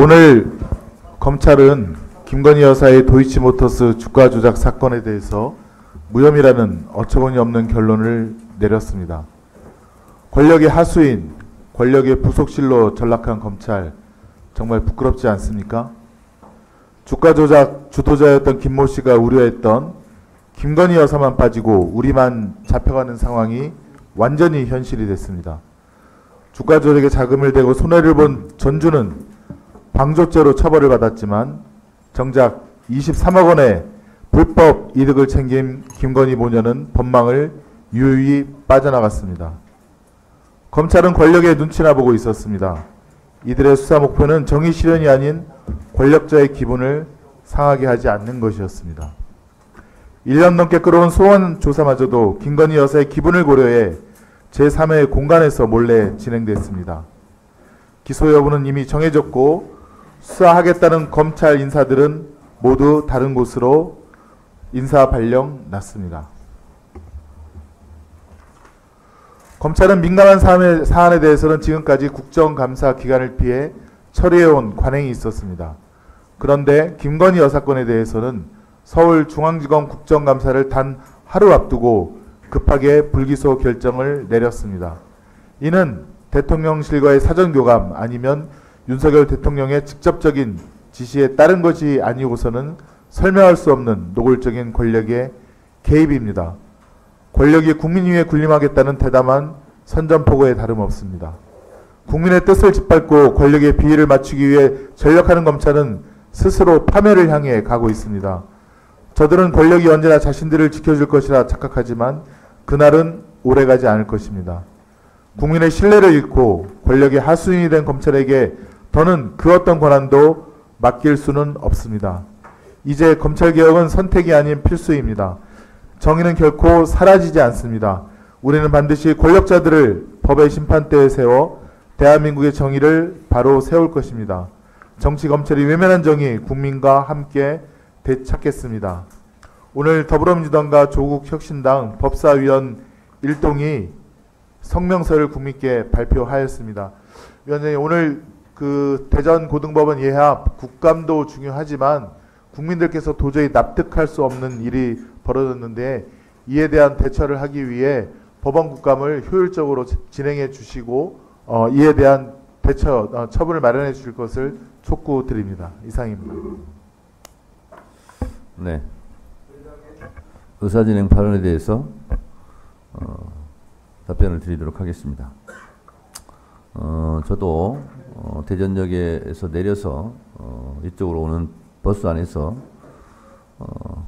오늘 검찰은 김건희 여사의 도이치모터스 주가 조작 사건에 대해서 무혐의라는 어처구니 없는 결론을 내렸습니다. 권력의 하수인, 권력의 부속실로 전락한 검찰, 정말 부끄럽지 않습니까? 주가 조작 주도자였던 김모 씨가 우려했던 김건희 여사만 빠지고 우리만 잡혀가는 상황이 완전히 현실이 됐습니다. 주가 조작에 자금을 대고 손해를 본 전주는 방조죄로 처벌을 받았지만 정작 23억 원의 불법 이득을 챙긴 김건희 모녀는 법망을 유유히 빠져나갔습니다. 검찰은 권력의 눈치나 보고 있었습니다. 이들의 수사 목표는 정의 실현이 아닌 권력자의 기분을 상하게 하지 않는 것이었습니다. 1년 넘게 끌어온 소환 조사마저도 김건희 여사의 기분을 고려해 제3의 공간에서 몰래 진행됐습니다. 기소 여부는 이미 정해졌고 수사하겠다는 검찰 인사들은 모두 다른 곳으로 인사 발령 났습니다. 검찰은 민감한 사안에 대해서는 지금까지 국정감사 기간을 피해 처리해온 관행이 있었습니다. 그런데 김건희 여사건에 대해서는 서울중앙지검 국정감사를 단 하루 앞두고 급하게 불기소 결정을 내렸습니다. 이는 대통령실과의 사전교감 아니면 윤석열 대통령의 직접적인 지시에 따른 것이 아니고서는 설명할 수 없는 노골적인 권력의 개입입니다. 권력이 국민 위에 군림하겠다는 대담한 선전포고에 다름없습니다. 국민의 뜻을 짓밟고 권력의 비위를 맞추기 위해 전력하는 검찰은 스스로 파멸을 향해 가고 있습니다. 저들은 권력이 언제나 자신들을 지켜줄 것이라 착각하지만 그날은 오래가지 않을 것입니다. 국민의 신뢰를 잃고 권력의 하수인이 된 검찰에게 더는 그 어떤 권한도 맡길 수는 없습니다. 이제 검찰개혁은 선택이 아닌 필수입니다. 정의는 결코 사라지지 않습니다. 우리는 반드시 권력자들을 법의 심판대에 세워 대한민국의 정의를 바로 세울 것입니다. 정치 검찰이 외면한 정의 국민과 함께 되찾겠습니다. 오늘 더불어민주당과 조국혁신당 법사위원 일동이 성명서를 국민께 발표하였습니다. 위원장님, 오늘 대전고등법원 예합 국감도 중요하지만 국민들께서 도저히 납득할 수 없는 일이 벌어졌는데 이에 대한 대처를 하기 위해 법원 국감을 효율적으로 진행해 주시고 이에 대한 대처, 처분을 마련해 주실 것을 촉구드립니다. 이상입니다. 네. 의사진행 발언에 대해서 답변을 드리도록 하겠습니다. 저도 대전역에서 내려서 이쪽으로 오는 버스 안에서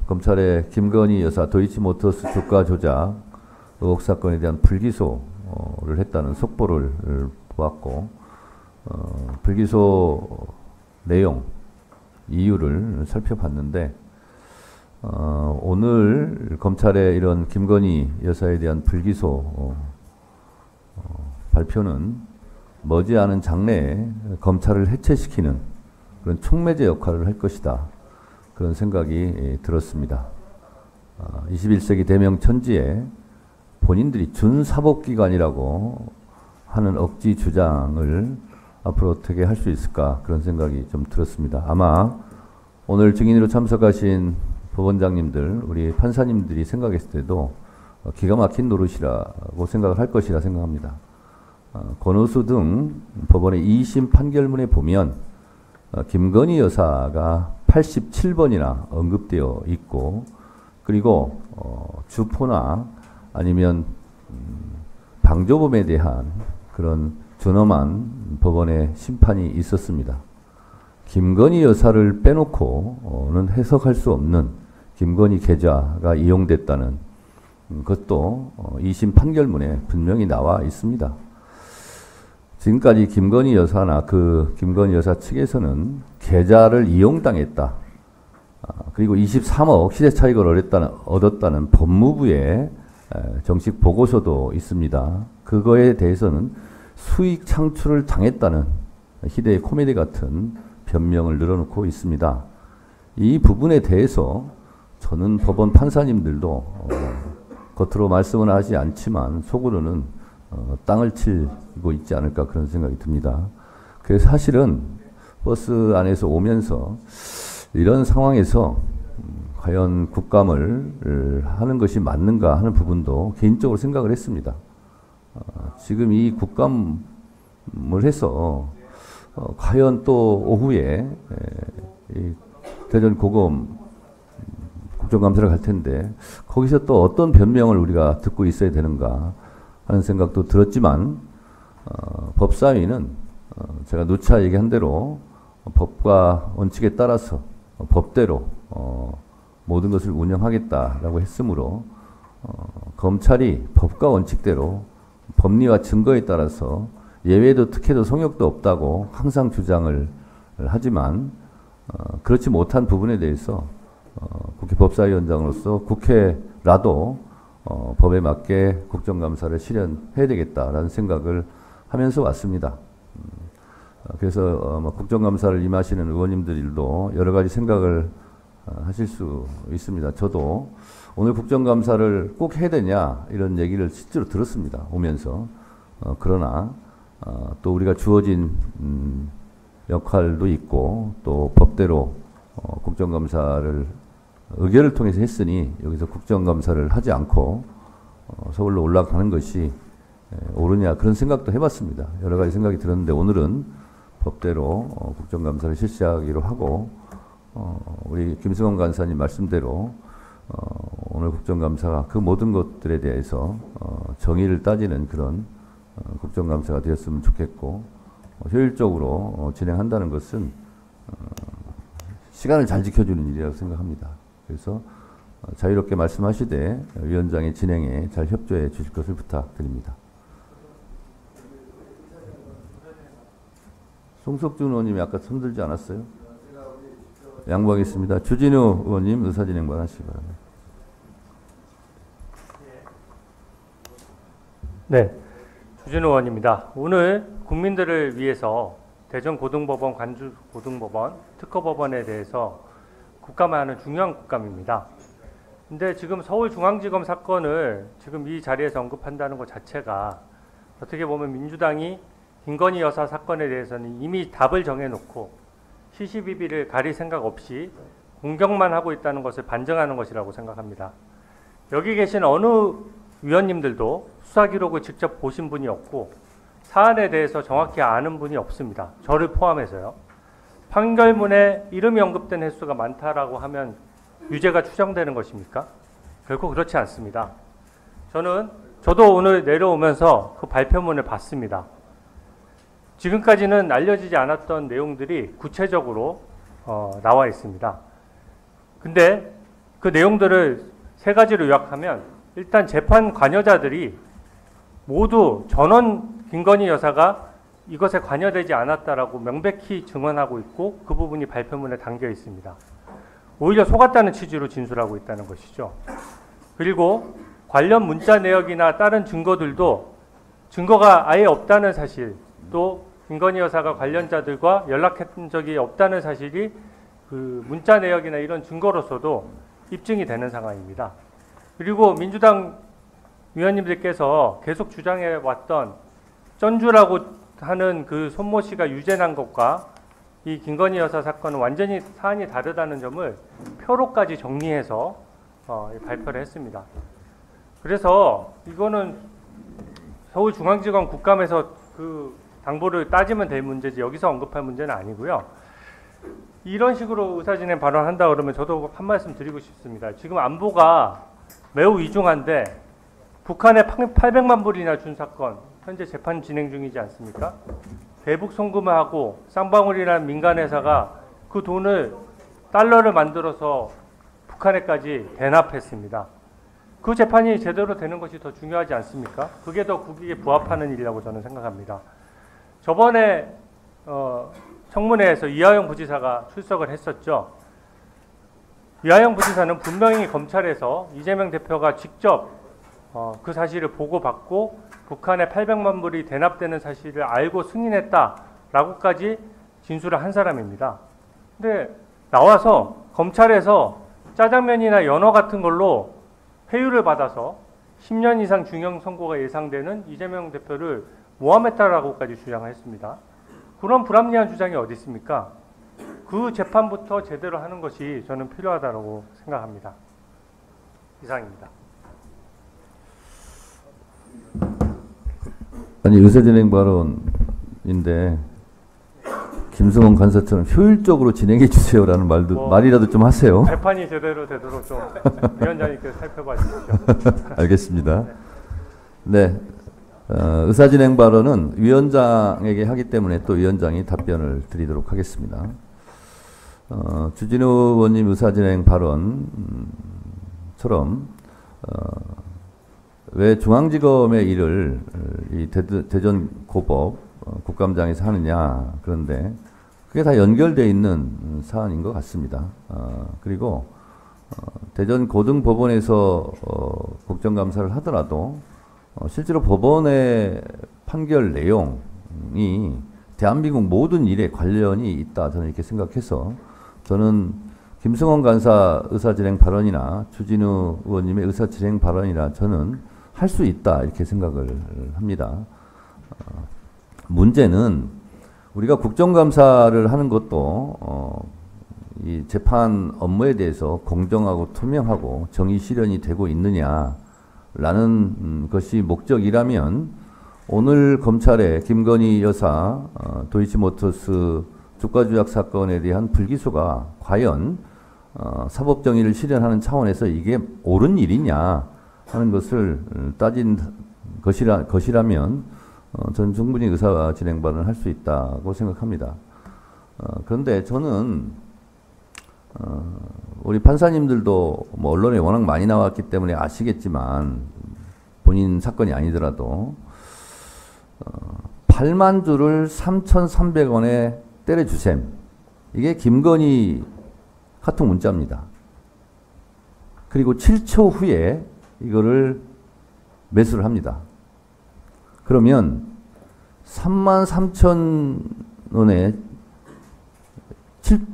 검찰의 김건희 여사 도이치모터스 주가 조작 의혹 사건에 대한 불기소를 했다는 속보를 보았고 불기소 내용, 이유를 살펴봤는데 오늘 검찰의 이런 김건희 여사에 대한 불기소 발표는 머지않은 장래에 검찰을 해체시키는 그런 촉매제 역할을 할 것이다. 그런 생각이 들었습니다. 21세기 대명천지에 본인들이 준사법기관이라고 하는 억지 주장을 앞으로 어떻게 할 수 있을까 그런 생각이 좀 들었습니다. 아마 오늘 증인으로 참석하신 법원장님들, 우리 판사님들이 생각했을 때도 기가 막힌 노릇이라고 생각을 할 것이라 생각합니다. 권오수 등 법원의 2심 판결문에 보면 김건희 여사가 87번이나 언급되어 있고 그리고 주포나 아니면 방조범에 대한 그런 준엄한 법원의 심판이 있었습니다. 김건희 여사를 빼놓고는 해석할 수 없는 김건희 계좌가 이용됐다는 것도 2심 판결문에 분명히 나와 있습니다. 지금까지 김건희 여사나 김건희 여사 측에서는 계좌를 이용당했다. 그리고 23억 시세 차익을 얻었다는 법무부의 정식 보고서도 있습니다. 그거에 대해서는 수익 창출을 당했다는 희대의 코미디 같은 변명을 늘어놓고 있습니다. 이 부분에 대해서 저는 법원 판사님들도 겉으로 말씀은 하지 않지만 속으로는 땅을 치고 있지 않을까 그런 생각이 듭니다. 그래서 사실은 버스 안에서 오면서 이런 상황에서 과연 국감을 하는 것이 맞는가 하는 부분도 개인적으로 생각을 했습니다. 지금 이 국감을 해서 과연 또 오후에 이 대전 고검 국정감사를 갈 텐데 거기서 또 어떤 변명을 우리가 듣고 있어야 되는가 하는 생각도 들었지만 법사위는 제가 누차 얘기한 대로 법과 원칙에 따라서 법대로 모든 것을 운영하겠다라고 했으므로 검찰이 법과 원칙대로 법리와 증거에 따라서 예외도 특혜도 성역도 없다고 항상 주장을 하지만 그렇지 못한 부분에 대해서 국회 법사위원장으로서 국회라도 법에 맞게 국정감사를 실현해야 되겠다라는 생각을 하면서 왔습니다. 그래서 국정감사를 임하시는 의원님들도 여러 가지 생각을 하실 수 있습니다. 저도 오늘 국정감사를 꼭 해야 되냐 이런 얘기를 실제로 들었습니다. 오면서. 그러나 또 우리가 주어진 역할도 있고 또 법대로 국정감사를 의결을 통해서 했으니 여기서 국정감사를 하지 않고 서울로 올라가는 것이 옳으냐 그런 생각도 해봤습니다. 여러 가지 생각이 들었는데 오늘은 법대로 국정감사를 실시하기로 하고 우리 김승원 간사님 말씀대로 오늘 국정감사가 그 모든 것들에 대해서 정의를 따지는 그런 국정감사가 되었으면 좋겠고 효율적으로 진행한다는 것은 시간을 잘 지켜주는 일이라고 생각합니다. 그래서 자유롭게 말씀하시되 위원장의 진행에 잘 협조해 주실 것을 부탁드립니다. 송석준 의원님이 아까 손들지 않았어요? 양보하겠습니다. 주진우 의원님 의사진행만 하시기 바랍니다. 네, 주진우 의원입니다. 오늘 국민들을 위해서 대전고등법원, 관주고등법원, 특허법원에 대해서 국감하는 중요한 국감입니다. 근데 지금 서울중앙지검 사건을 지금 이 자리에서 언급한다는 것 자체가 어떻게 보면 민주당이 김건희 여사 사건에 대해서는 이미 답을 정해놓고 시시비비를 가릴 생각 없이 공격만 하고 있다는 것을 반증하는 것이라고 생각합니다. 여기 계신 어느 위원님들도 수사 기록을 직접 보신 분이 없고 사안에 대해서 정확히 아는 분이 없습니다. 저를 포함해서요. 판결문에 이름이 언급된 횟수가 많다라고 하면 유죄가 추정되는 것입니까? 결코 그렇지 않습니다. 저도 오늘 내려오면서 그 발표문을 봤습니다. 지금까지는 알려지지 않았던 내용들이 구체적으로 나와 있습니다. 근데 그 내용들을 세 가지로 요약하면 일단 재판 관여자들이 모두 전원 김건희 여사가 이것에 관여되지 않았다라고 명백히 증언하고 있고 그 부분이 발표문에 담겨 있습니다. 오히려 속았다는 취지로 진술하고 있다는 것이죠. 그리고 관련 문자 내역이나 다른 증거들도 증거가 아예 없다는 사실, 또 김건희 여사가 관련자들과 연락한 적이 없다는 사실이 그 문자 내역이나 이런 증거로서도 입증이 되는 상황입니다. 그리고 민주당 위원님들께서 계속 주장해 왔던 전주라고 하는 그 손모 씨가 유죄난 것과 이 김건희 여사 사건은 완전히 사안이 다르다는 점을 표로까지 정리해서 발표를 했습니다. 그래서 이거는 서울중앙지검 국감에서 그 당보를 따지면 될 문제지 여기서 언급할 문제는 아니고요. 이런 식으로 의사진행 발언한다 그러면 저도 한 말씀 드리고 싶습니다. 지금 안보가 매우 위중한데 북한에 800만 불이나 준 사건 현재 재판 진행 중이지 않습니까? 대북 송금을 하고 쌍방울이라는 민간 회사가 그 돈을 달러를 만들어서 북한에까지 대납했습니다. 그 재판이 제대로 되는 것이 더 중요하지 않습니까? 그게 더 국익에 부합하는 일이라고 저는 생각합니다. 저번에 청문회에서 이하영 부지사가 출석을 했었죠. 이하영 부지사는 분명히 검찰에서 이재명 대표가 직접 그 사실을 보고받고 북한에 800만 불이 대납되는 사실을 알고 승인했다라고까지 진술을 한 사람입니다. 근데 나와서 검찰에서 짜장면이나 연어 같은 걸로 회유를 받아서 10년 이상 징역 선고가 예상되는 이재명 대표를 모함했다라고까지 주장을 했습니다. 그런 불합리한 주장이 어디 있습니까? 그 재판부터 제대로 하는 것이 저는 필요하다고 생각합니다. 이상입니다. 아니, 의사진행 발언인데 김승원 간사처럼 효율적으로 진행해 주세요라는 말이라도 좀 하세요. 재판이 제대로 되도록 좀 위원장님께서 살펴봐 주십시오. 알겠습니다. 네, 의사진행 발언은 위원장에게 하기 때문에 또 위원장이 답변을 드리도록 하겠습니다. 주진우 의원님 의사진행 발언처럼 왜 중앙지검의 일을 이 대전 고법 국감장에서 하느냐, 그런데 그게 다 연결되어 있는 사안인 것 같습니다. 그리고 대전 고등법원에서 국정감사를 하더라도 실제로 법원의 판결 내용이 대한민국 모든 일에 관련이 있다, 저는 이렇게 생각해서 저는 김승원 간사 의사진행 발언이나 주진우 의원님의 의사진행 발언이나 저는 할 수 있다, 이렇게 생각을 합니다. 문제는 우리가 국정감사를 하는 것도 이 재판 업무에 대해서 공정하고 투명하고 정의 실현이 되고 있느냐라는 것이 목적이라면 오늘 검찰의 김건희 여사 도이치모터스 주가 조작 사건에 대한 불기소가 과연 사법 정의를 실현하는 차원에서 이게 옳은 일이냐 하는 것을 따진 것이라면 저는 충분히 의사 진행 발언을 할 수 있다고 생각합니다. 그런데 저는 우리 판사님들도 뭐 언론에 워낙 많이 나왔기 때문에 아시겠지만 본인 사건이 아니더라도 8만 주를 3,300원에 때려주셈. 이게 김건희 카톡 문자입니다. 그리고 7초 후에 이거를 매수를 합니다. 그러면 33,000원에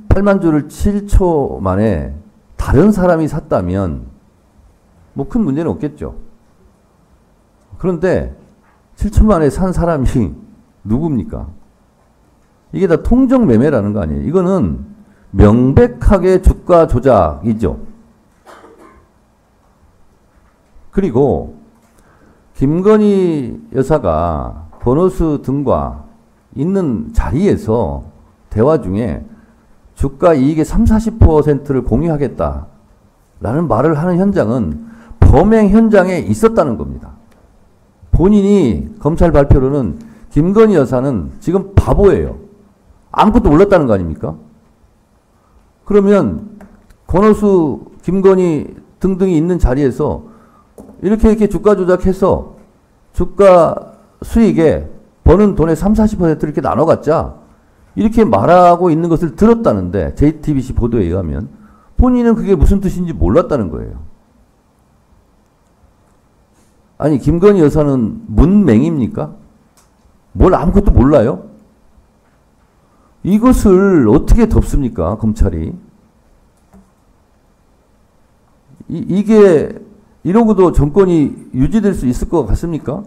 8만 주를 7초 만에 다른 사람이 샀다면 뭐 큰 문제는 없겠죠. 그런데 7초 만에 산 사람이 누굽니까? 이게 다 통정 매매라는 거 아니에요. 이거는 명백하게 주가 조작이죠. 그리고 김건희 여사가 버너스 등과 있는 자리에서 대화 중에 주가 이익의 30~40%를 공유하겠다라는 말을 하는 현장은 범행 현장에 있었다는 겁니다. 본인이 검찰 발표로는 김건희 여사는 지금 바보예요. 아무것도 몰랐다는 거 아닙니까? 그러면 권오수, 김건희 등등이 있는 자리에서 이렇게 주가 조작해서 주가 수익에 버는 돈의 30~40%를 이렇게 나눠 갖자 이렇게 말하고 있는 것을 들었다는데 JTBC 보도에 의하면 본인은 그게 무슨 뜻인지 몰랐다는 거예요. 아니, 김건희 여사는 문맹입니까? 뭘 아무것도 몰라요? 이것을 어떻게 덮습니까, 검찰이? 이게 이러고도 정권이 유지될 수 있을 것 같습니까?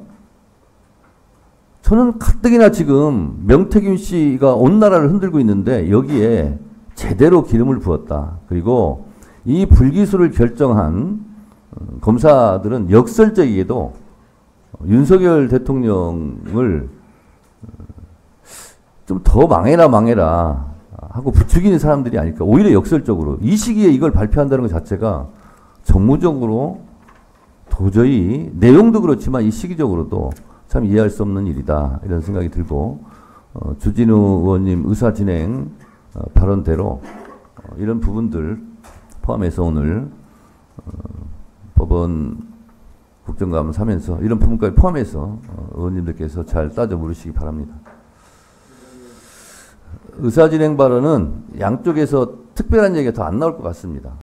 저는 가뜩이나 지금 명태균 씨가 온 나라를 흔들고 있는데 여기에 제대로 기름을 부었다. 그리고 이 불기소를 결정한 검사들은 역설적이게도 윤석열 대통령을 좀 더 망해라 하고 부추기는 사람들이 아닐까. 오히려 역설적으로 이 시기에 이걸 발표한다는 것 자체가 정무적으로 도저히 내용도 그렇지만 이 시기적으로도 참 이해할 수 없는 일이다, 이런 생각이 들고 주진우 의원님 의사진행 발언대로 이런 부분들 포함해서 오늘 법원 국정감사 하면서 이런 부분까지 포함해서 의원님들께서 잘 따져 물으시기 바랍니다. 의사진행 발언은 양쪽에서 특별한 얘기가 더 안 나올 것 같습니다.